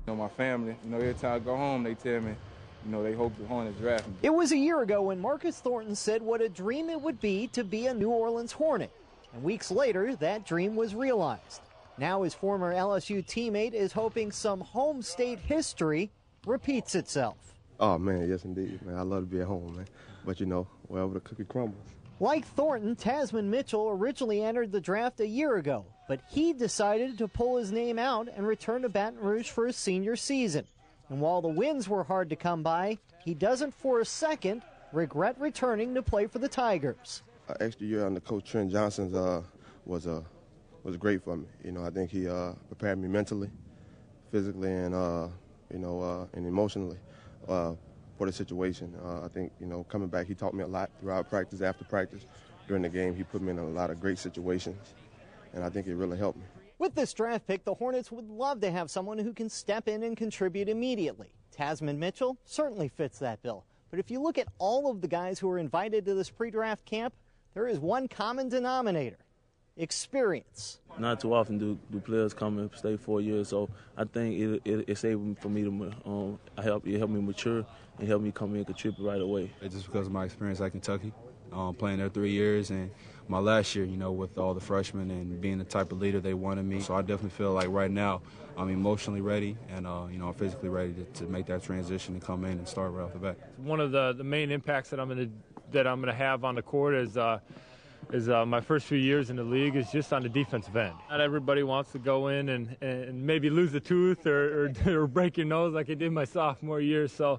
My family, every time I go home, they tell me, they hope the Hornets draft me. It was a year ago when Marcus Thornton said what a dream it would be to be a New Orleans Hornet. And weeks later, that dream was realized. Now his former LSU teammate is hoping some home state history repeats itself. Oh, man, yes, indeed, man. I love to be at home, man. But, wherever the cookie crumbles. Like Thornton, Tasmin Mitchell originally entered the draft a year ago, but he decided to pull his name out and return to Baton Rouge for his senior season. And while the wins were hard to come by, he doesn't for a second regret returning to play for the Tigers. Extra year under Coach Trent Johnson's was great for me. I think he prepared me mentally, physically, and and emotionally for the situation. I think coming back, he taught me a lot throughout practice, after practice, during the game. He put me in a lot of great situations, and I think it really helped me. With this draft pick, the Hornets would love to have someone who can step in and contribute immediately. Tasmin Mitchell certainly fits that bill. But if you look at all of the guys who are invited to this pre-draft camp, there is one common denominator: experience. Not too often do players come and stay 4 years, so I think it's able for me to help me mature and help me come in and contribute right away. It's just because of my experience at Kentucky, playing there 3 years, and my last year, with all the freshmen and being the type of leader they wanted me. So I definitely feel like right now I'm emotionally ready and I'm physically ready to make that transition and come in and start right off the bat. One of the main impacts that I'm going to have on the court is my first few years in the league is just on the defensive end. Not everybody wants to go in and maybe lose a tooth or break your nose like I did my sophomore year. So,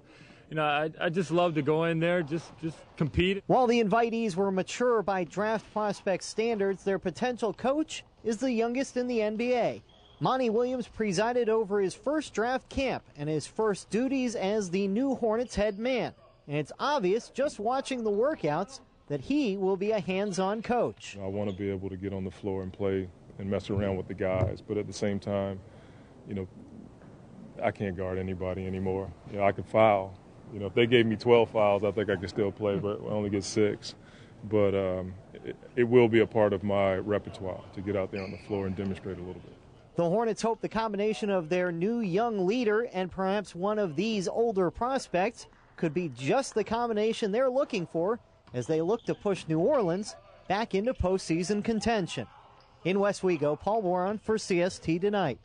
I just love to go in there, just compete. While the invitees were mature by draft prospect standards, their potential coach is the youngest in the NBA. Monty Williams presided over his first draft camp and his first duties as the new Hornets head man. And it's obvious just watching the workouts that he will be a hands-on coach. I want to be able to get on the floor and play and mess around with the guys, but at the same time, I can't guard anybody anymore. I can foul. If they gave me 12 fouls, I think I could still play, but I only get 6. But it will be a part of my repertoire to get out there on the floor and demonstrate a little bit. The Hornets hope the combination of their new young leader and perhaps one of these older prospects could be just the combination they're looking for as they look to push New Orleans back into postseason contention. In Westwego, Paul Warren for CST Tonight.